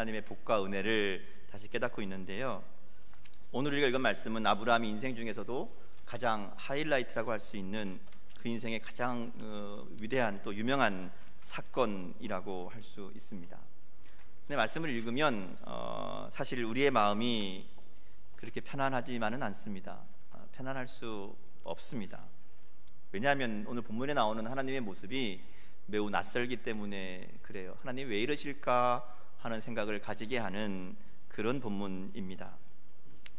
하나님의 복과 은혜를 다시 깨닫고 있는데요. 오늘 우리가 읽은 말씀은 아브라함의 인생 중에서도 가장 하이라이트라고 할 수 있는 그 인생의 가장 위대한 또 유명한 사건이라고 할 수 있습니다. 근데 말씀을 읽으면 사실 우리의 마음이 그렇게 편안하지만은 않습니다. 편안할 수 없습니다. 왜냐하면 오늘 본문에 나오는 하나님의 모습이 매우 낯설기 때문에 그래요. 하나님 왜 이러실까 하는 생각을 가지게 하는 그런 본문입니다.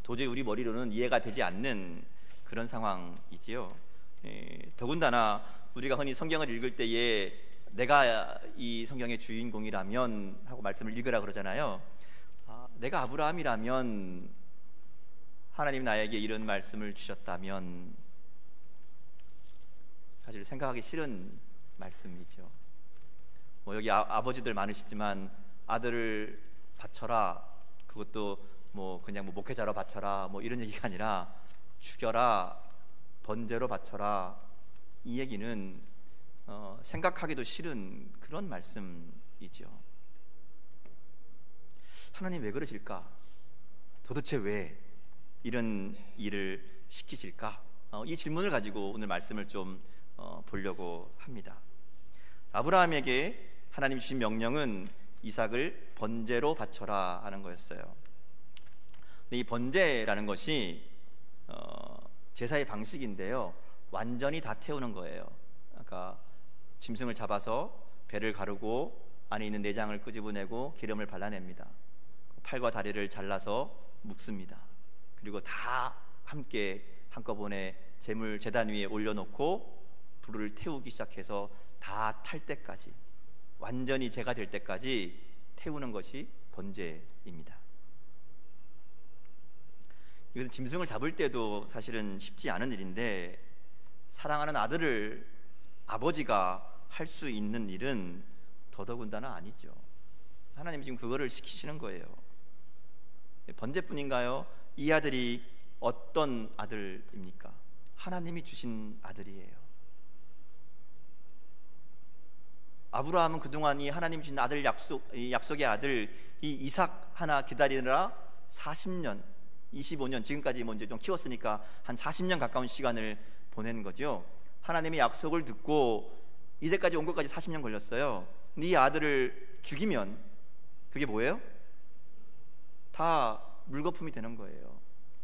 도저히 우리 머리로는 이해가 되지 않는 그런 상황이지요. 더군다나 우리가 흔히 성경을 읽을 때에 내가 이 성경의 주인공이라면 하고 말씀을 읽으라 그러잖아요. 내가 아브라함이라면 하나님 나에게 이런 말씀을 주셨다면, 사실 생각하기 싫은 말씀이죠. 여기 아버지들 많으시지만 아들을 바쳐라, 그것도 그냥 목회자로 바쳐라 이런 얘기가 아니라 죽여라, 번제로 바쳐라, 이 얘기는 생각하기도 싫은 그런 말씀이죠. 하나님 왜 그러실까? 도대체 왜 이런 일을 시키실까? 이 질문을 가지고 오늘 말씀을 좀 보려고 합니다. 아브라함에게 하나님 주신 명령은 이삭을 번제로 바쳐라 하는 거였어요. 근데 이 번제라는 것이 제사의 방식인데요, 완전히 다 태우는 거예요. 그러니까 짐승을 잡아서 배를 가르고 안에 있는 내장을 끄집어내고 기름을 발라냅니다. 팔과 다리를 잘라서 묶습니다. 그리고 다 함께 한꺼번에 제단 위에 올려놓고 불을 태우기 시작해서 다 탈 때까지, 완전히 제가 될 때까지 태우는 것이 번제입니다. 이것은 짐승을 잡을 때도 사실은 쉽지 않은 일인데, 사랑하는 아들을 아버지가 할 수 있는 일은 더더군다나 아니죠. 하나님이 지금 그거를 시키시는 거예요. 번제뿐인가요? 이 아들이 어떤 아들입니까? 하나님이 주신 아들이에요. 아브라함은 그동안 이 하나님 주신 아들, 약속의 아들 이 이삭 하나 기다리느라 40년, 25년, 지금까지 이제 좀 키웠으니까 한 40년 가까운 시간을 보낸 거죠. 하나님의 약속을 듣고 이제까지 온 것까지 40년 걸렸어요. 근데 이 아들을 죽이면 그게 뭐예요? 다 물거품이 되는 거예요.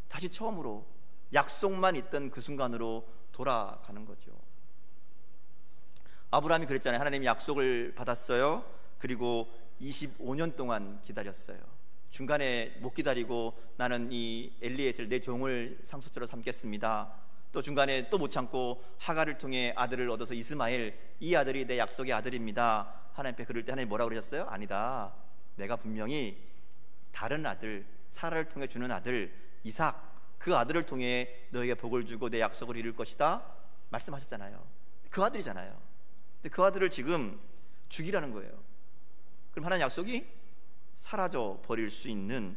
다시 처음으로 약속만 있던 그 순간으로 돌아가는 거죠. 아브라함이 그랬잖아요. 하나님이 약속을 받았어요. 그리고 25년 동안 기다렸어요. 중간에 못 기다리고 나는 이 엘리에셀 내 종을 상속자로 삼겠습니다. 또 중간에 또 못 참고 하갈을 통해 아들을 얻어서 이스마엘, 이 아들이 내 약속의 아들입니다. 하나님께 그럴 때 하나님 뭐라고 그러셨어요? 아니다, 내가 분명히 다른 아들, 사라를 통해 주는 아들 이삭, 그 아들을 통해 너에게 복을 주고 내 약속을 이룰 것이다 말씀하셨잖아요. 그 아들이잖아요. 근데 그 아들을 지금 죽이라는 거예요. 그럼 하나님 약속이 사라져 버릴 수 있는,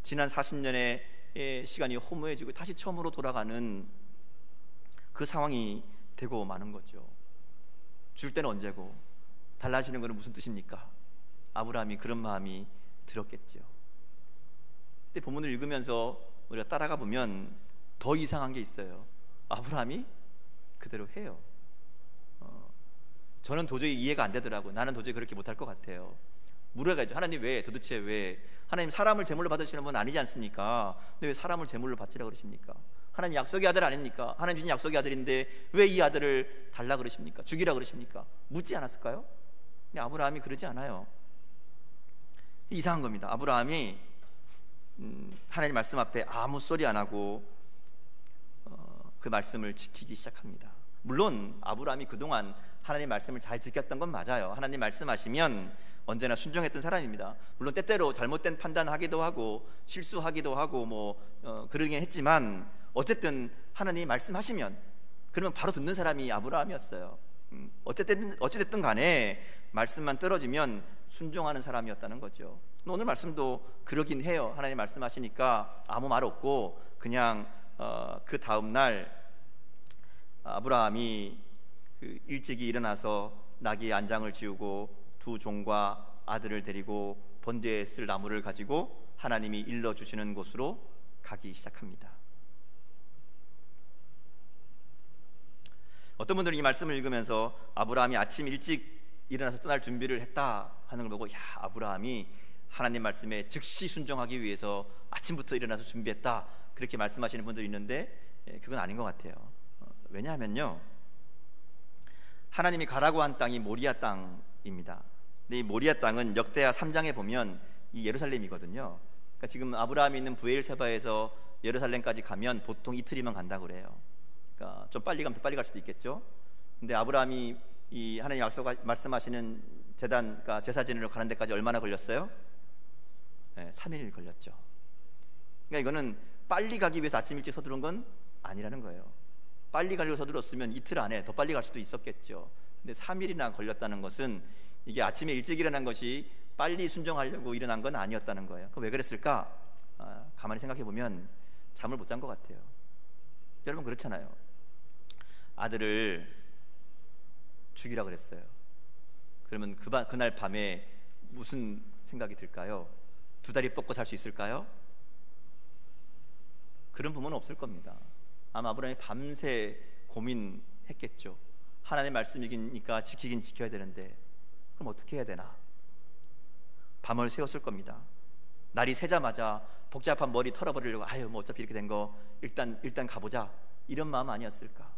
지난 40년의 시간이 허무해지고 다시 처음으로 돌아가는 그 상황이 되고 마는 거죠. 줄 때는 언제고 달라지는 것은 무슨 뜻입니까? 아브라함이 그런 마음이 들었겠죠. 근데 본문을 읽으면서 우리가 따라가 보면 더 이상한 게 있어요. 아브라함이 그대로 해요. 저는 도저히 이해가 안 되더라고요. 나는 도저히 그렇게 못할 것 같아요. 물어가죠. 하나님 왜, 도대체 왜? 하나님 사람을 제물로 받으시는 분 아니지 않습니까? 근데 왜 사람을 제물로 받으라 그러십니까? 하나님 약속의 아들 아닙니까? 하나님 주신 약속의 아들인데 왜 이 아들을 달라 그러십니까? 죽이라 그러십니까? 묻지 않았을까요? 근데 아브라함이 그러지 않아요. 이상한 겁니다. 아브라함이 하나님 말씀 앞에 아무 소리 안 하고 그 말씀을 지키기 시작합니다. 물론 아브라함이 그동안 하나님 말씀을 잘 지켰던 건 맞아요. 하나님 말씀하시면 언제나 순종했던 사람입니다. 물론 때때로 잘못된 판단하기도 하고 실수하기도 하고 그러긴 했지만, 어쨌든 하나님이 말씀하시면 그러면 바로 듣는 사람이 아브라함이었어요. 어쨌든 간에 말씀만 떨어지면 순종하는 사람이었다는 거죠. 오늘 말씀도 그러긴 해요. 하나님 말씀하시니까 아무 말 없고 그냥 그 다음 날 아브라함이 일찍이 일어나서 나귀의 안장을 지우고 두 종과 아들을 데리고 번제에 쓸 나무를 가지고 하나님이 일러주시는 곳으로 가기 시작합니다. 어떤 분들은 이 말씀을 읽으면서 아브라함이 아침 일찍 일어나서 떠날 준비를 했다 하는 걸 보고, 야, 아브라함이 하나님 말씀에 즉시 순종하기 위해서 아침부터 일어나서 준비했다, 그렇게 말씀하시는 분들이 있는데 그건 아닌 것 같아요. 왜냐하면요, 하나님이 가라고 한 땅이 모리아 땅입니다. 근데 이 모리아 땅은 역대하 3장에 보면 이 예루살렘이거든요. 그러니까 지금 아브라함이 있는 브엘세바에서 예루살렘까지 가면 보통 이틀이면 간다고 그래요. 그러니까 좀 빨리 가면 더 빨리 갈 수도 있겠죠. 근데 아브라함이 이 하나님 말씀하시는 제단, 그러니까 제사 지내러 가는 데까지 얼마나 걸렸어요? 3일 걸렸죠. 그러니까 이거는 빨리 가기 위해서 아침 일찍 서두른 건 아니라는 거예요. 빨리 가려고 서둘렀으면 이틀 안에 더 빨리 갈 수도 있었겠죠. 근데 3일이나 걸렸다는 것은 이게 아침에 일찍 일어난 것이 빨리 순종하려고 일어난 건 아니었다는 거예요. 그럼 왜 그랬을까? 가만히 생각해 보면 잠을 못 잔 것 같아요. 여러분 그렇잖아요. 아들을 죽이라 그랬어요. 그러면 그날 밤에 무슨 생각이 들까요? 두 다리 뻗고 잘 수 있을까요? 그런 부모는 없을 겁니다. 아마 아브라함이 밤새 고민했겠죠. 하나님의 말씀이니까 지키긴 지켜야 되는데 그럼 어떻게 해야 되나? 밤을 새웠을 겁니다. 날이 새자마자 복잡한 머리 털어버리려고, 아유 뭐 어차피 이렇게 된 거 일단 가보자, 이런 마음 아니었을까?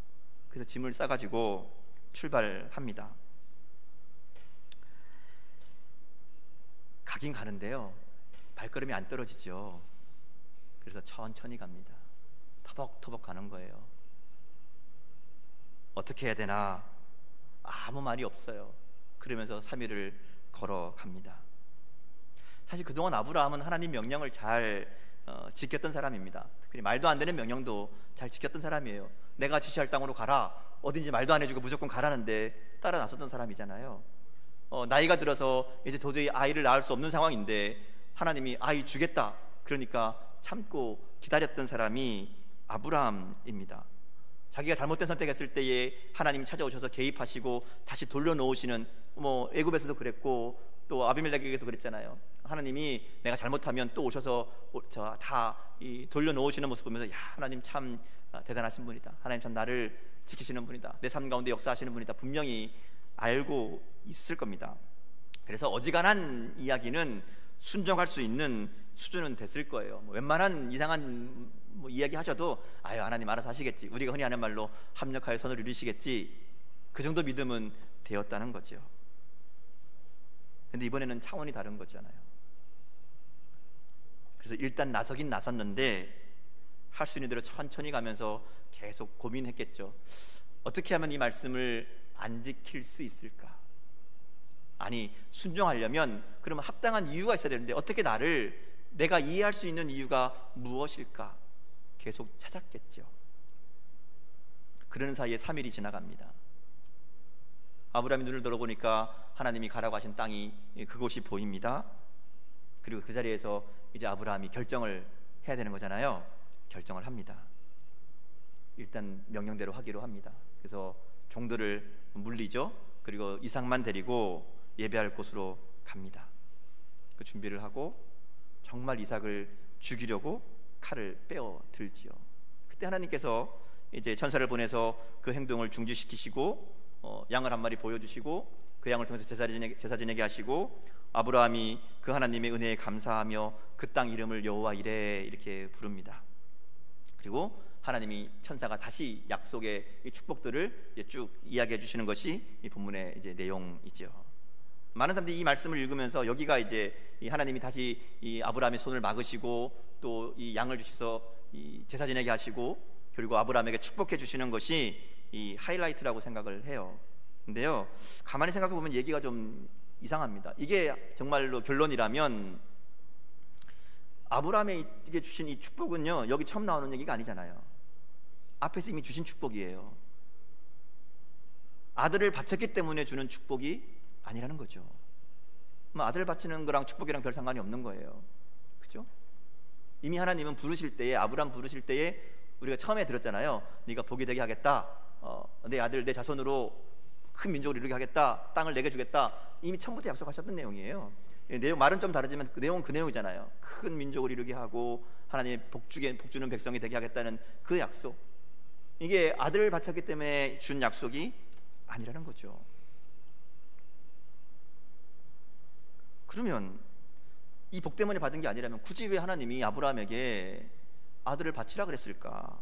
그래서 짐을 싸가지고 출발합니다. 가긴 가는데요, 발걸음이 안 떨어지죠. 그래서 천천히 갑니다. 터벅터벅 가는 거예요. 어떻게 해야 되나? 아무 말이 없어요. 그러면서 3일을 걸어갑니다. 사실 그동안 아브라함은 하나님 명령을 잘 지켰던 사람입니다. 특히 말도 안 되는 명령도 잘 지켰던 사람이에요. 내가 지시할 땅으로 가라, 어딘지 말도 안 해주고 무조건 가라는데 따라 나섰던 사람이잖아요. 나이가 들어서 이제 도저히 아이를 낳을 수 없는 상황인데 하나님이 아이 주겠다, 그러니까 참고 기다렸던 사람이 아브라함입니다. 자기가 잘못된 선택했을 때에 하나님이 찾아오셔서 개입하시고 다시 돌려놓으시는, 뭐 애굽에서도 그랬고 또 아비멜렉에게도 그랬잖아요. 하나님이 내가 잘못하면 또 오셔서 다 돌려놓으시는 모습 보면서, 야, 하나님 참 대단하신 분이다, 하나님 참 나를 지키시는 분이다, 내 삶 가운데 역사하시는 분이다, 분명히 알고 있을 겁니다. 그래서 어지간한 이야기는 순종할 수 있는 수준은 됐을 거예요. 뭐 웬만한 이상한 이야기 하셔도 아유 하나님 알아서 하시겠지, 우리가 흔히 하는 말로 합력하여 선을 이루시겠지, 그 정도 믿음은 되었다는 거죠. 근데 이번에는 차원이 다른 거잖아요. 그래서 일단 나서긴 나섰는데 할 수 있는 대로 천천히 가면서 계속 고민했겠죠. 어떻게 하면 이 말씀을 안 지킬 수 있을까? 아니, 순종하려면 그러면 합당한 이유가 있어야 되는데 어떻게 내가 이해할 수 있는 이유가 무엇일까? 계속 찾았겠죠. 그러는 사이에 3일이 지나갑니다. 아브라함이 눈을 들어보니까 하나님이 가라고 하신 땅이 그곳이 보입니다. 그리고 그 자리에서 이제 아브라함이 결정을 해야 되는 거잖아요. 결정을 합니다. 일단 명령대로 하기로 합니다. 그래서 종들을 물리죠. 그리고 이삭만 데리고 예배할 곳으로 갑니다. 그 준비를 하고 정말 이삭을 죽이려고 칼을 빼어 들지요. 그때 하나님께서 이제 천사를 보내서 그 행동을 중지시키시고 양을 한 마리 보여주시고 그 양을 통해서 제사 지내게 하시고, 아브라함이 그 하나님의 은혜에 감사하며 그 땅 이름을 여호와 이레 이렇게 부릅니다. 그리고 하나님이 천사가 다시 약속의 이 축복들을 쭉 이야기해 주시는 것이 이 본문의 이제 내용이죠. 많은 사람들이 이 말씀을 읽으면서 여기가 이제 이 하나님이 다시 이 아브라함의 손을 막으시고 또 이 양을 주셔서 이 제사 지내게 하시고 그리고 아브라함에게 축복해 주시는 것이 이 하이라이트라고 생각을 해요. 근데요, 가만히 생각해 보면 얘기가 좀 이상합니다. 이게 정말로 결론이라면 아브라함에게 주신 이 축복은요, 여기 처음 나오는 얘기가 아니잖아요. 앞에서 이미 주신 축복이에요. 아들을 바쳤기 때문에 주는 축복이 아니라는 거죠. 아들을 바치는 거랑 축복이랑 별 상관이 없는 거예요. 그죠? 이미 하나님은 부르실 때에, 아브라함 부르실 때에 우리가 처음에 들었잖아요. 네가 복이 되게 하겠다, 내 아들 내 자손으로 큰 민족을 이루게 하겠다, 땅을 내게 주겠다, 이미 처음부터 약속하셨던 내용이에요. 내용 말은 좀 다르지만 그 내용은 그 내용이잖아요. 큰 민족을 이루게 하고 하나님의 복주는 백성이 되게 하겠다는 그 약속, 이게 아들을 바쳤기 때문에 준 약속이 아니라는 거죠. 그러면 이 복 때문에 받은 게 아니라면 굳이 왜 하나님이 아브라함에게 아들을 바치라 그랬을까?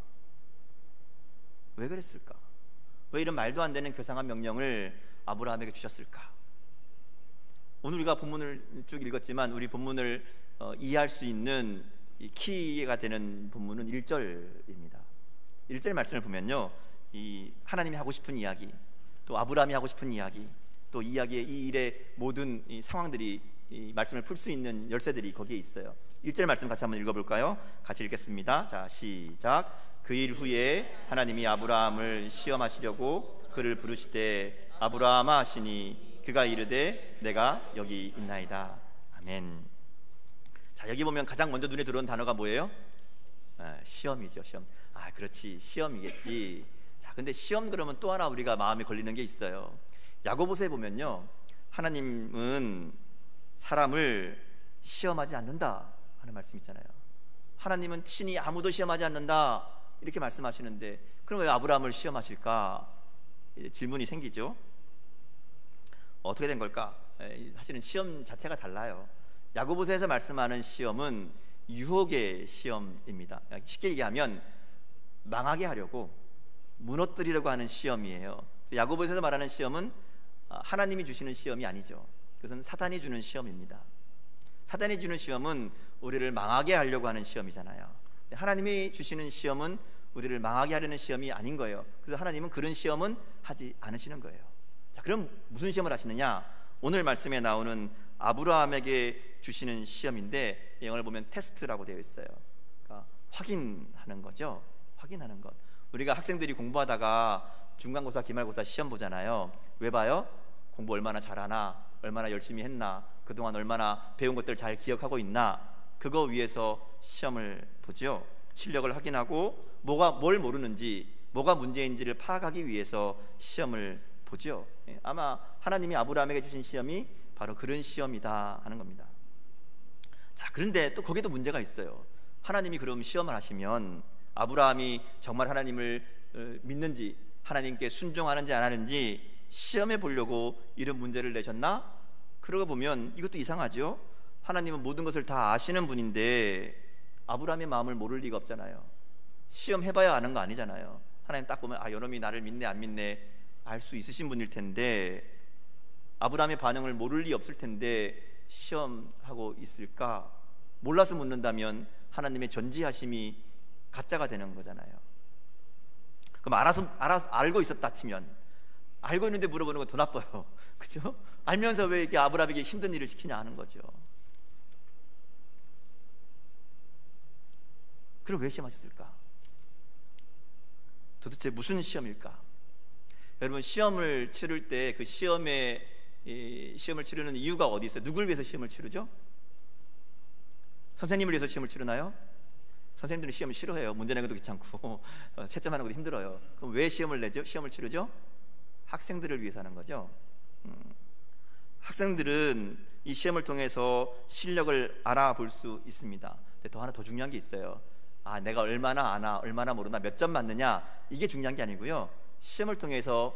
왜 그랬을까? 왜 이런 말도 안 되는 교상한 명령을 아브라함에게 주셨을까? 오늘 우리가 본문을 쭉 읽었지만 우리 본문을 이해할 수 있는 이 키가 되는 본문은 1절입니다. 1절 말씀을 보면요, 이 하나님이 하고 싶은 이야기, 또 아브라함이 하고 싶은 이야기, 또 이야기의 이 일의 모든 이 상황들이, 이 말씀을 풀 수 있는 열쇠들이 거기에 있어요. 1절 말씀 같이 한번 읽어볼까요? 같이 읽겠습니다. 자, 시작. 그 일 후에 하나님이 아브라함을 시험하시려고 그를 부르시되 아브라함아 하시니 그가 이르되 내가 여기 있나이다. 아멘. 자, 여기 보면 가장 먼저 눈에 들어온 단어가 뭐예요? 시험이죠. 시험. 그렇지, 시험이겠지. 자, 근데 시험 그러면 또 하나 우리가 마음에 걸리는 게 있어요. 야고보서에 보면요, 하나님은 사람을 시험하지 않는다 하는 말씀 있잖아요. 하나님은 친히 아무도 시험하지 않는다 이렇게 말씀하시는데, 그럼 왜 아브라함을 시험하실까? 질문이 생기죠. 어떻게 된 걸까? 사실은 시험 자체가 달라요. 야고보서에서 말씀하는 시험은 유혹의 시험입니다. 쉽게 얘기하면 망하게 하려고, 무너뜨리려고 하는 시험이에요. 야고보서에서 말하는 시험은 하나님이 주시는 시험이 아니죠. 그것은 사단이 주는 시험입니다. 사단이 주는 시험은 우리를 망하게 하려고 하는 시험이잖아요. 하나님이 주시는 시험은 우리를 망하게 하려는 시험이 아닌 거예요. 그래서 하나님은 그런 시험은 하지 않으시는 거예요. 자, 그럼 무슨 시험을 하시느냐? 오늘 말씀에 나오는 아브라함에게 주시는 시험인데, 영어를 보면 테스트라고 되어 있어요. 그러니까 확인하는 거죠. 확인하는 것. 우리가 학생들이 공부하다가 중간고사, 기말고사 시험 보잖아요. 왜 봐요? 공부 얼마나 잘하나, 얼마나 열심히 했나, 그동안 얼마나 배운 것들 잘 기억하고 있나, 그거 위해서 시험을 보죠. 실력을 확인하고 뭘 모르는지, 뭐가 문제인지를 파악하기 위해서 시험을 보죠. 아마 하나님이 아브라함에게 주신 시험이 바로 그런 시험이다 하는 겁니다. 자, 그런데 또 거기도 문제가 있어요. 하나님이 그럼 시험을 하시면 아브라함이 정말 하나님을 믿는지, 하나님께 순종하는지 안 하는지 시험해 보려고 이런 문제를 내셨나? 그러고 보면 이것도 이상하죠. 하나님은 모든 것을 다 아시는 분인데 아브라함의 마음을 모를 리가 없잖아요. 시험해봐야 아는 거 아니잖아요. 하나님 딱 보면 이놈이 나를 믿네 안 믿네 알 수 있으신 분일 텐데, 아브라함의 반응을 모를 리 없을 텐데 시험하고 있을까? 몰라서 묻는다면 하나님의 전지하심이 가짜가 되는 거잖아요. 그럼 알고 있었다 치면, 알고 있는데 물어보는 건 더 나빠요. 그죠? 알면서 왜 이렇게 아브라함에게 힘든 일을 시키냐 하는 거죠. 그럼 왜 시험하셨을까? 도대체 무슨 시험일까? 여러분, 시험을 치를 때 그 시험을 치르는 이유가 어디 있어요? 누굴 위해서 시험을 치르죠? 선생님을 위해서 시험을 치르나요? 선생님들은 시험을 싫어해요. 문제 내는 것도 귀찮고 채점하는 것도 힘들어요. 그럼 왜 시험을 내죠? 시험을 치르죠? 학생들을 위해서 하는 거죠. 학생들은 이 시험을 통해서 실력을 알아볼 수 있습니다. 근데 또 하나 더 중요한 게 있어요. 내가 얼마나 아나, 얼마나 모르나, 몇 점 맞느냐, 이게 중요한 게 아니고요. 시험을 통해서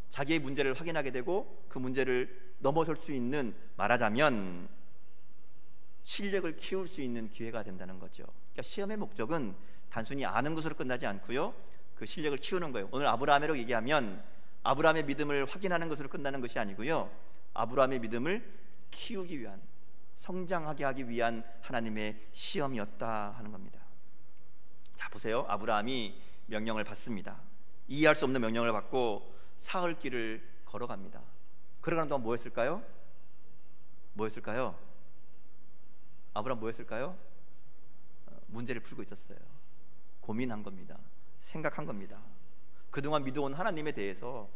자기의 문제를 확인하게 되고 그 문제를 넘어설 수 있는, 말하자면 실력을 키울 수 있는 기회가 된다는 거죠. 그러니까 시험의 목적은 단순히 아는 것으로 끝나지 않고요, 그 실력을 키우는 거예요. 오늘 아브라함으로 얘기하면 아브라함의 믿음을 확인하는 것으로 끝나는 것이 아니고요, 아브라함의 믿음을 키우기 위한, 성장하게 하기 위한 하나님의 시험이었다 하는 겁니다. 자, 보세요. 아브라함이 명령을 받습니다. 이해할 수 없는 명령을 받고 사흘 길을 걸어갑니다. 걸어가는 동안 뭐 했을까요? 아브라함 뭐 했을까요? 문제를 풀고 있었어요. 고민한 겁니다. 생각한 겁니다. 그동안 믿어온 하나님에 대해서,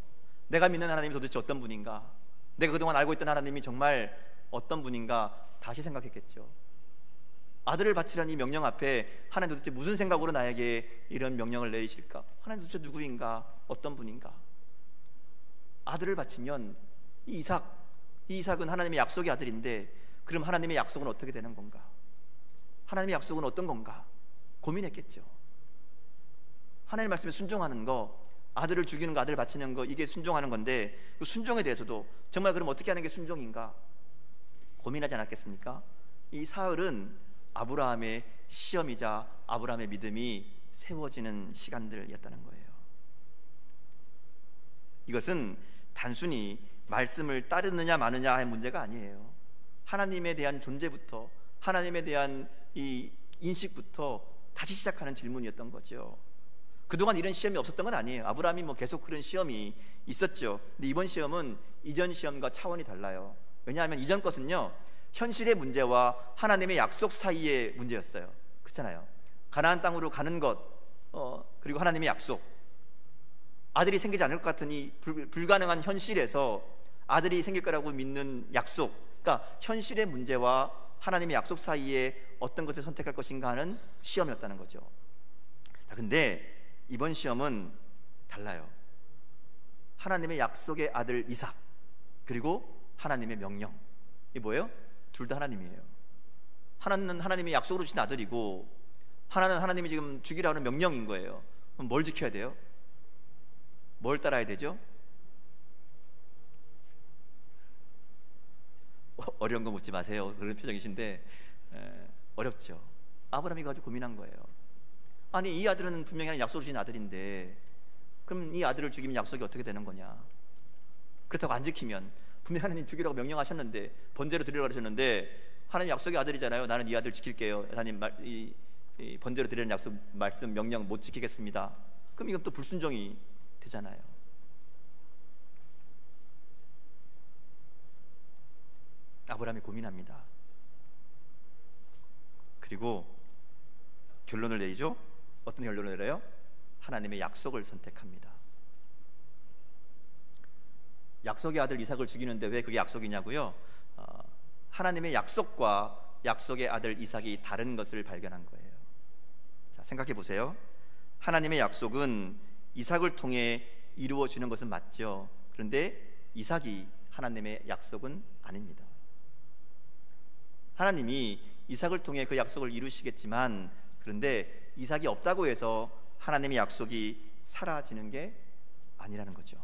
내가 믿는 하나님이 도대체 어떤 분인가, 내가 그동안 알고 있던 하나님이 정말 어떤 분인가 다시 생각했겠죠. 아들을 바치라는 이 명령 앞에 하나님 도대체 무슨 생각으로 나에게 이런 명령을 내리실까? 하나님 도대체 누구인가? 어떤 분인가? 아들을 바치면 이 이삭, 이 이삭은 하나님의 약속의 아들인데 그럼 하나님의 약속은 어떻게 되는 건가? 하나님의 약속은 어떤 건가? 고민했겠죠. 하나님 말씀에 순종하는 거, 아들을 죽이는 거, 아들을 바치는 거, 이게 순종하는 건데 그 순종에 대해서도 정말 그럼 어떻게 하는 게 순종인가? 고민하지 않았겠습니까? 이 사흘은 아브라함의 시험이자 아브라함의 믿음이 세워지는 시간들이었다는 거예요. 이것은 단순히 말씀을 따르느냐 마느냐의 문제가 아니에요. 하나님에 대한 존재부터, 하나님에 대한 이 인식부터 다시 시작하는 질문이었던 거죠. 그동안 이런 시험이 없었던 건 아니에요. 아브라함이 계속 그런 시험이 있었죠. 근데 이번 시험은 이전 시험과 차원이 달라요. 왜냐하면 이전 것은요, 현실의 문제와 하나님의 약속 사이의 문제였어요. 그렇잖아요. 가나안 땅으로 가는 것, 그리고 하나님의 약속, 아들이 생기지 않을 것 같은 이 불가능한 현실에서 아들이 생길 거라고 믿는 약속, 그러니까 현실의 문제와 하나님의 약속 사이에 어떤 것을 선택할 것인가 하는 시험이었다는 거죠. 근데 이번 시험은 달라요. 하나님의 약속의 아들 이삭, 그리고 하나님의 명령, 이게 뭐예요? 둘 다 하나님이에요. 하나는 하나님의 약속으로 주신 아들이고, 하나는 하나님이 지금 죽이라는 명령인 거예요. 그럼 뭘 지켜야 돼요? 뭘 따라야 되죠? 어려운 거 묻지 마세요. 그런 표정이신데 어렵죠. 아브라함이 가지고 고민한 거예요. 아니, 이 아들은 분명히 하나님 약속을 주신 아들인데 그럼 이 아들을 죽이면 약속이 어떻게 되는 거냐? 그렇다고 안 지키면, 분명히 하나님 죽이라고 명령하셨는데, 번제로 드리라고 하셨는데, 하나님 약속의 아들이잖아요. 나는 이 아들 지킬게요. 하나님 이 번제로 드리는 약속, 말씀, 명령 못 지키겠습니다. 그럼 이건 또 불순종이 되잖아요. 아브라함이 고민합니다. 그리고 결론을 내리죠. 어떤 결론을 내려요? 하나님의 약속을 선택합니다. 약속의 아들 이삭을 죽이는데 왜 그게 약속이냐고요? 하나님의 약속과 약속의 아들 이삭이 다른 것을 발견한 거예요. 자, 생각해 보세요. 하나님의 약속은 이삭을 통해 이루어지는 것은 맞죠. 그런데 이삭이 하나님의 약속은 아닙니다. 하나님이 이삭을 통해 그 약속을 이루시겠지만, 그런데 이삭이 없다고 해서 하나님의 약속이 사라지는 게 아니라는 거죠.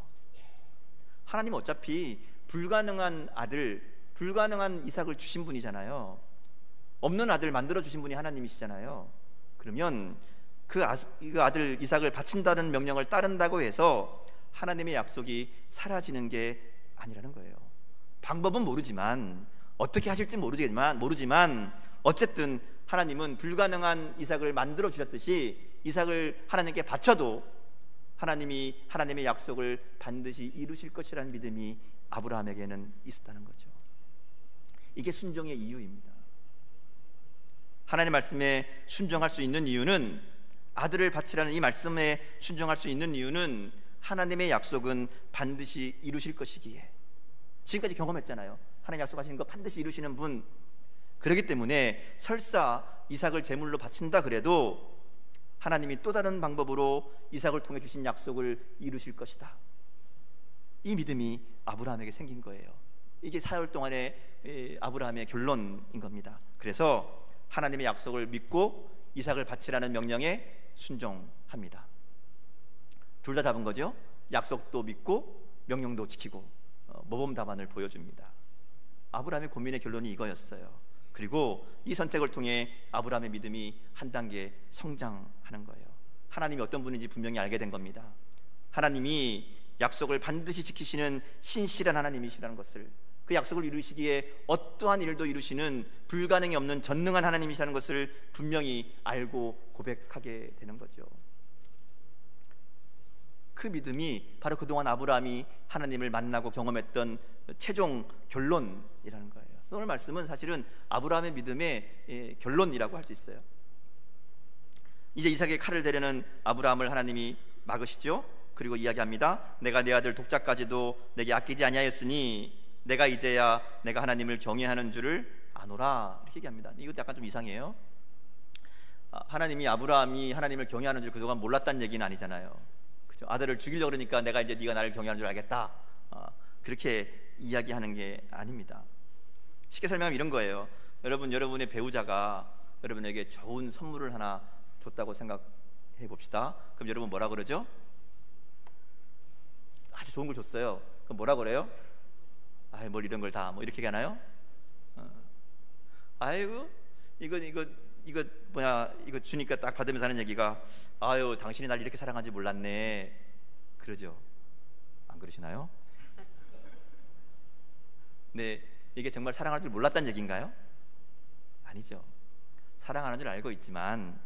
하나님은 어차피 불가능한 아들, 불가능한 이삭을 주신 분이잖아요. 없는 아들 만들어 주신 분이 하나님이시잖아요. 그러면 그 아들 이삭을 바친다는 명령을 따른다고 해서 하나님의 약속이 사라지는 게 아니라는 거예요. 방법은 모르지만, 어떻게 하실지 모르지만 어쨌든 하나님은 불가능한 이삭을 만들어 주셨듯이 이삭을 하나님께 바쳐도 하나님이 하나님의 약속을 반드시 이루실 것이라는 믿음이 아브라함에게는 있었다는 거죠. 이게 순종의 이유입니다. 하나님 말씀에 순종할 수 있는 이유는, 아들을 바치라는 이 말씀에 순종할 수 있는 이유는 하나님의 약속은 반드시 이루실 것이기에. 지금까지 경험했잖아요. 하나님 약속하신 거 반드시 이루시는 분. 그렇기 때문에 설사 이삭을 제물로 바친다 그래도 하나님이 또 다른 방법으로 이삭을 통해 주신 약속을 이루실 것이다. 이 믿음이 아브라함에게 생긴 거예요. 이게 사흘 동안의 아브라함의 결론인 겁니다. 그래서 하나님의 약속을 믿고 이삭을 바치라는 명령에 순종합니다. 둘 다 잡은 거죠. 약속도 믿고 명령도 지키고 모범 답안을 보여줍니다. 아브라함의 고민의 결론이 이거였어요. 그리고 이 선택을 통해 아브라함의 믿음이 한 단계 성장하는 거예요. 하나님이 어떤 분인지 분명히 알게 된 겁니다. 하나님이 약속을 반드시 지키시는 신실한 하나님이시라는 것을, 그 약속을 이루시기에 어떠한 일도 이루시는 불가능이 없는 전능한 하나님이시라는 것을 분명히 알고 고백하게 되는 거죠. 그 믿음이 바로 그동안 아브라함이 하나님을 만나고 경험했던 최종 결론이라는 거예요. 오늘 말씀은 사실은 아브라함의 믿음의 결론이라고 할 수 있어요. 이제 이삭의 칼을 대려는 아브라함을 하나님이 막으시죠. 그리고 이야기합니다. 내가 내 아들 독자까지도 내게 아끼지 아니하였으니 내가 이제야 내가 하나님을 경외하는 줄을 아노라, 이렇게 얘기합니다. 이것도 약간 좀 이상해요. 하나님이 아브라함이 하나님을 경외하는 줄 그동안 몰랐다는 얘기는 아니잖아요. 그렇죠? 아들을 죽이려고 그러니까 내가 이제 네가 나를 경외하는 줄 알겠다, 그렇게 이야기하는 게 아닙니다. 쉽게 설명하면 이런 거예요. 여러분의 배우자가 여러분에게 좋은 선물을 하나 줬다고 생각해 봅시다. 그럼 여러분 뭐라 그러죠? 아주 좋은 걸 줬어요. 그럼 뭐라 그래요? 아이, 뭘 이런 걸 다 뭐 이렇게 하나요? 아이고 이거 뭐야, 이거 주니까 딱 받으면서 하는 얘기가, 아유, 당신이 날 이렇게 사랑하는지 몰랐네, 그러죠. 안 그러시나요? 네, 이게 정말 사랑할 줄 몰랐다는 얘기인가요? 아니죠. 사랑하는 줄 알고 있지만,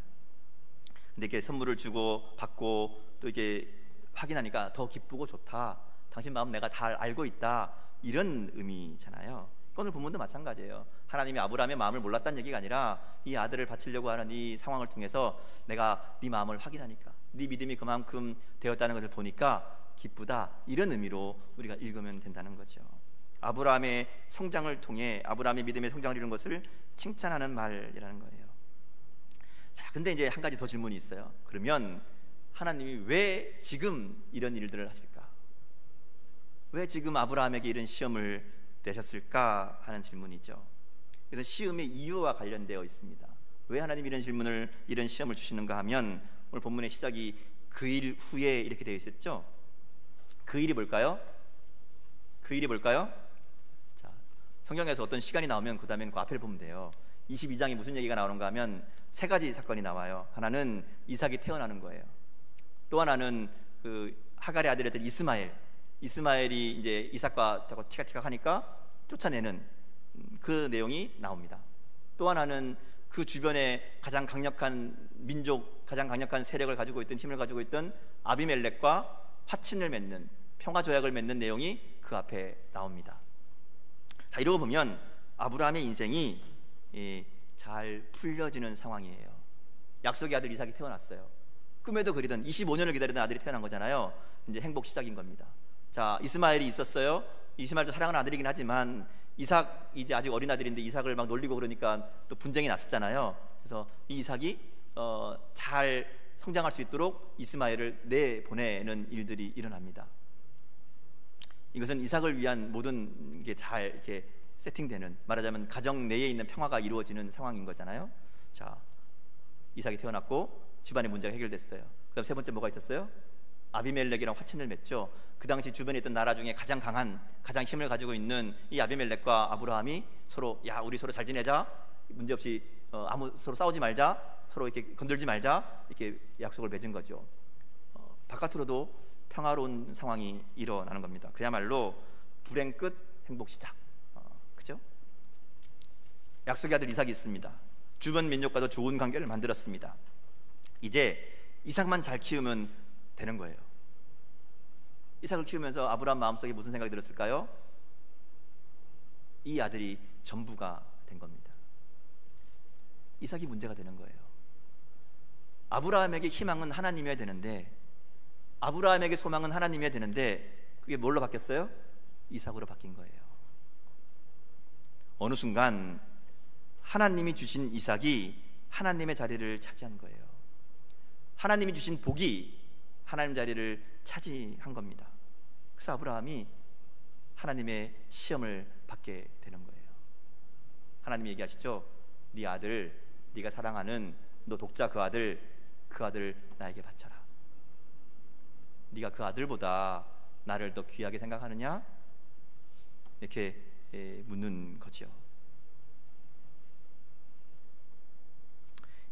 근데 이렇게 선물을 주고 받고 또 이게 확인하니까 더 기쁘고 좋다, 당신 마음 내가 다 알고 있다, 이런 의미잖아요. 오늘 본문도 마찬가지예요. 하나님이 아브라함의 마음을 몰랐다는 얘기가 아니라 이 아들을 바치려고 하는 이 상황을 통해서 내가 네 마음을 확인하니까, 네 믿음이 그만큼 되었다는 것을 보니까 기쁘다, 이런 의미로 우리가 읽으면 된다는 거죠. 아브라함의 성장을 통해, 아브라함의 믿음의 성장을 이룬 것을 칭찬하는 말이라는 거예요. 자, 근데 이제 한 가지 더 질문이 있어요. 그러면 하나님이 왜 지금 이런 일들을 하실까? 왜 지금 아브라함에게 이런 시험을 내셨을까 하는 질문이죠. 그래서 시험의 이유와 관련되어 있습니다. 왜 하나님이 이런 시험을 주시는가 하면, 오늘 본문의 시작이 그 일 후에 이렇게 되어 있었죠. 그 일이 뭘까요? 그 일이 뭘까요? 자, 성경에서 어떤 시간이 나오면 그 다음엔 그 앞을 보면 돼요. 22장에 무슨 얘기가 나오는가 하면 세 가지 사건이 나와요. 하나는 이삭이 태어나는 거예요. 또 하나는 그 하갈의 아들이었던 이스마엘이 이제 이삭과 티각티각 하니까 쫓아내는 그 내용이 나옵니다. 또 하나는 그 주변에 가장 강력한 민족, 가장 강력한 세력을 가지고 있던, 힘을 가지고 있던 아비멜렉과 화친을 맺는, 평화 조약을 맺는 내용이 그 앞에 나옵니다. 자, 이러고 보면 아브라함의 인생이 잘 풀려지는 상황이에요. 약속의 아들 이삭이 태어났어요. 꿈에도 그리던 25년을 기다리던 아들이 태어난 거잖아요. 이제 행복 시작인 겁니다. 자, 이스마엘이 있었어요. 이스마엘도 사랑하는 아들이긴 하지만 이삭, 이제 아직 어린 아들인데 이삭을 막 놀리고 그러니까 또 분쟁이 났었잖아요. 그래서 이 이삭이 잘 성장할 수 있도록 이스마엘을 내보내는 일들이 일어납니다. 이것은 이삭을 위한 모든 게 잘 이렇게 세팅되는, 말하자면 가정 내에 있는 평화가 이루어지는 상황인 거잖아요. 자, 이삭이 태어났고 집안의 문제가 해결됐어요. 그 다음 세 번째 뭐가 있었어요? 아비멜렉이랑 화친을 맺죠. 그 당시 주변에 있던 나라 중에 가장 강한, 가장 힘을 가지고 있는 이 아비멜렉과 아브라함이 서로, 야, 우리 서로 잘 지내자, 문제없이 서로 싸우지 말자, 서로 이렇게 건들지 말자, 이렇게 약속을 맺은 거죠. 바깥으로도 평화로운 상황이 일어나는 겁니다. 그야말로 불행 끝 행복 시작. 그죠? 약속의 아들 이삭이 있습니다. 주변 민족과도 좋은 관계를 만들었습니다. 이제 이삭만 잘 키우면 되는 거예요. 이삭을 키우면서 아브라함 마음속에 무슨 생각이 들었을까요? 이 아들이 전부가 된 겁니다. 이삭이 문제가 되는 거예요. 아브라함에게 희망은 하나님이어야 되는데, 아브라함에게 소망은 하나님이어야 되는데, 그게 뭘로 바뀌었어요? 이삭으로 바뀐 거예요. 어느 순간 하나님이 주신 이삭이 하나님의 자리를 차지한 거예요. 하나님이 주신 복이 하나님 자리를 차지한 겁니다. 그래서 아브라함이 하나님의 시험을 받게 되는 거예요. 하나님이 얘기하시죠. 네 아들, 네가 사랑하는 너 독자 그 아들 나에게 바쳐라. 네가 그 아들보다 나를 더 귀하게 생각하느냐? 이렇게 묻는 거죠.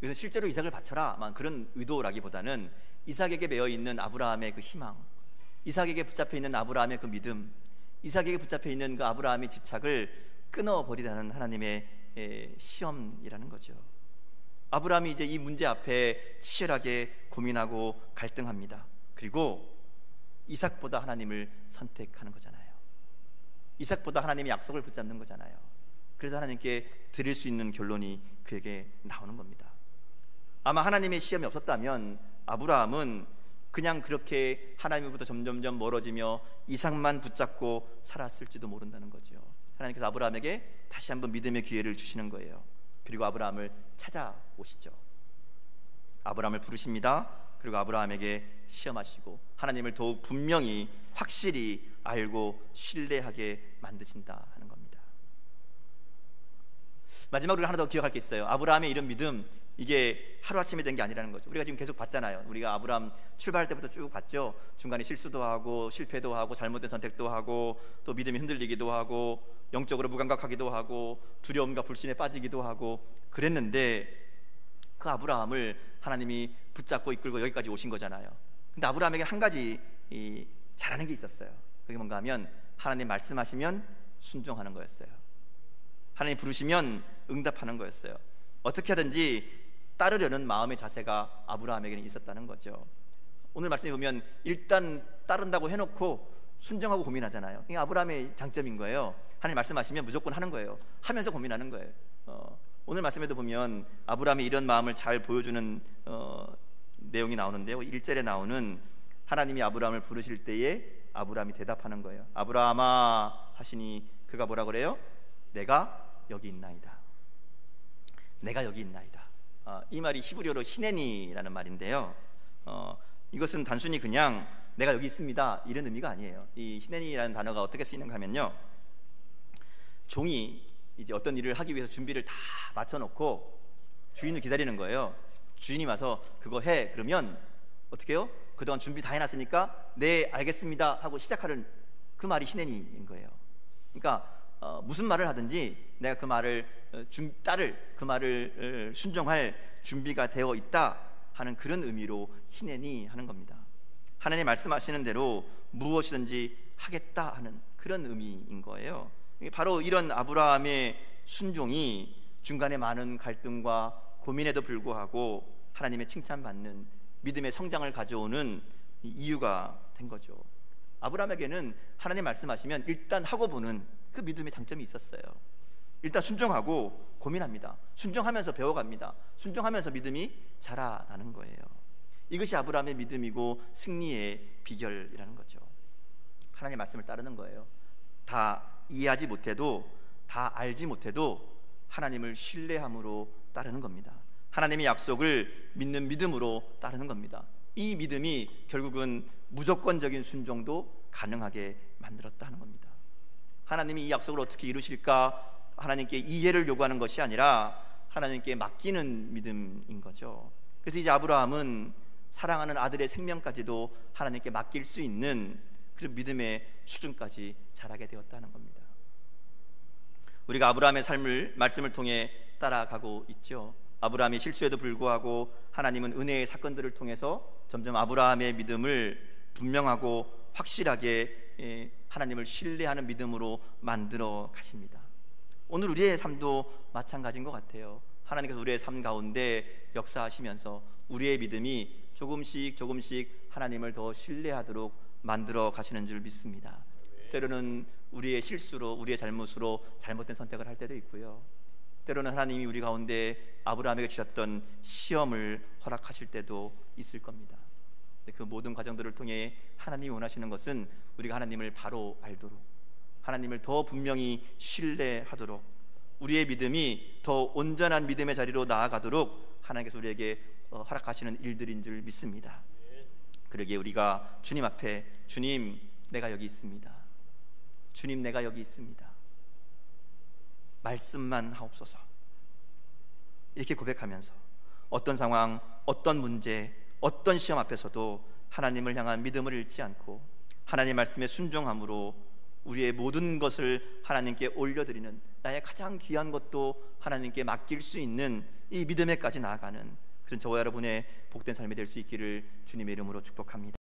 그래서 실제로 이삭을 바쳐라 그런 의도라기보다는 이삭에게 매여있는 아브라함의 그 희망, 이삭에게 붙잡혀 있는 아브라함의 그 믿음, 이삭에게 붙잡혀 있는 그 아브라함의 집착을 끊어버리라는 하나님의 시험이라는 거죠. 아브라함이 이제 이 문제 앞에 치열하게 고민하고 갈등합니다. 그리고 이삭보다 하나님을 선택하는 거잖아요. 이삭보다 하나님의 약속을 붙잡는 거잖아요. 그래서 하나님께 드릴 수 있는 결론이 그에게 나오는 겁니다. 아마 하나님의 시험이 없었다면 아브라함은 그냥 그렇게 하나님으로부터 점점점 멀어지며 이삭만 붙잡고 살았을지도 모른다는 거죠. 하나님께서 아브라함에게 다시 한번 믿음의 기회를 주시는 거예요. 그리고 아브라함을 찾아오시죠. 아브라함을 부르십니다. 그리고 아브라함에게 시험하시고 하나님을 더욱 분명히 확실히 알고 신뢰하게 만드신다 하는 겁니다. 마지막으로 하나 더 기억할 게 있어요. 아브라함의 이런 믿음, 이게 하루아침에 된 게 아니라는 거죠. 우리가 지금 계속 봤잖아요. 우리가 아브라함 출발할 때부터 쭉 봤죠. 중간에 실수도 하고 실패도 하고 잘못된 선택도 하고 또 믿음이 흔들리기도 하고 영적으로 무감각하기도 하고 두려움과 불신에 빠지기도 하고 그랬는데 그 아브라함을 하나님이 붙잡고 이끌고 여기까지 오신 거잖아요. 근데 아브라함에게 한 가지 잘하는 게 있었어요. 그게 뭔가 하면 하나님 말씀하시면 순종하는 거였어요. 하나님 부르시면 응답하는 거였어요. 어떻게 하든지 따르려는 마음의 자세가 아브라함에게는 있었다는 거죠. 오늘 말씀에 보면 일단 따른다고 해놓고 순종하고 고민하잖아요. 이게 아브라함의 장점인 거예요. 하나님 말씀하시면 무조건 하는 거예요. 하면서 고민하는 거예요. 오늘 말씀에도 보면 아브라함이 이런 마음을 잘 보여주는 내용이 나오는데요. 1절에 나오는 하나님이 아브라함을 부르실 때에 아브라함이 대답하는 거예요. 아브라함아 하시니 그가 뭐라 그래요? 내가 여기 있나이다. 내가 여기 있나이다. 이 말이 히브리어로 히네니라는 말인데요. 이것은 단순히 그냥 내가 여기 있습니다 이런 의미가 아니에요. 이 히네니라는 단어가 어떻게 쓰이는가 하면요, 종이 이제 어떤 일을 하기 위해서 준비를 다 맞춰놓고 주인을 기다리는 거예요. 주인이 와서 그거 해 그러면 어떻게 해요? 그동안 준비 다 해놨으니까 네 알겠습니다 하고 시작하는 그 말이 히네니인 거예요. 그러니까 무슨 말을 하든지 내가 그 말을 따를 그 말을 순종할 준비가 되어 있다 하는 그런 의미로 히네니 하는 겁니다. 하나님 말씀하시는 대로 무엇이든지 하겠다 하는 그런 의미인 거예요. 바로 이런 아브라함의 순종이 중간에 많은 갈등과 고민에도 불구하고 하나님의 칭찬받는 믿음의 성장을 가져오는 이유가 된 거죠. 아브라함에게는 하나님 말씀하시면 일단 하고 보는 그 믿음의 장점이 있었어요. 일단 순종하고 고민합니다. 순종하면서 배워갑니다. 순종하면서 믿음이 자라나는 거예요. 이것이 아브라함의 믿음이고 승리의 비결이라는 거죠. 하나님의 말씀을 따르는 거예요. 다 이해하지 못해도, 다 알지 못해도 하나님을 신뢰함으로 따르는 겁니다. 하나님의 약속을 믿는 믿음으로 따르는 겁니다. 이 믿음이 결국은 무조건적인 순종도 가능하게 만들었다 하는 겁니다. 하나님이 이 약속을 어떻게 이루실까 하나님께 이해를 요구하는 것이 아니라 하나님께 맡기는 믿음인 거죠. 그래서 이제 아브라함은 사랑하는 아들의 생명까지도 하나님께 맡길 수 있는 그런 믿음의 수준까지 자라게 되었다는 겁니다. 우리가 아브라함의 삶을 말씀을 통해 따라가고 있죠. 아브라함이 실수에도 불구하고 하나님은 은혜의 사건들을 통해서 점점 아브라함의 믿음을 분명하고 확실하게 하나님을 신뢰하는 믿음으로 만들어 가십니다. 오늘 우리의 삶도 마찬가지인 것 같아요. 하나님께서 우리의 삶 가운데 역사하시면서 우리의 믿음이 조금씩 하나님을 더 신뢰하도록 만들어 가시는 줄 믿습니다. 때로는 우리의 실수로, 우리의 잘못으로 잘못된 선택을 할 때도 있고요. 때로는 하나님이 우리 가운데 아브라함에게 주셨던 시험을 허락하실 때도 있을 겁니다. 그 모든 과정들을 통해 하나님이 원하시는 것은 우리가 하나님을 바로 알도록, 하나님을 더 분명히 신뢰하도록, 우리의 믿음이 더 온전한 믿음의 자리로 나아가도록 하나님께서 우리에게 허락하시는 일들인 줄 믿습니다. 그러기에 우리가 주님 앞에, 주님 내가 여기 있습니다, 주님 내가 여기 있습니다, 말씀만 하옵소서, 이렇게 고백하면서 어떤 상황, 어떤 문제, 어떤 시험 앞에서도 하나님을 향한 믿음을 잃지 않고 하나님 말씀에 순종함으로 우리의 모든 것을 하나님께 올려드리는, 나의 가장 귀한 것도 하나님께 맡길 수 있는 이 믿음에까지 나아가는 그런 저와 여러분의 복된 삶이 될 수 있기를 주님의 이름으로 축복합니다.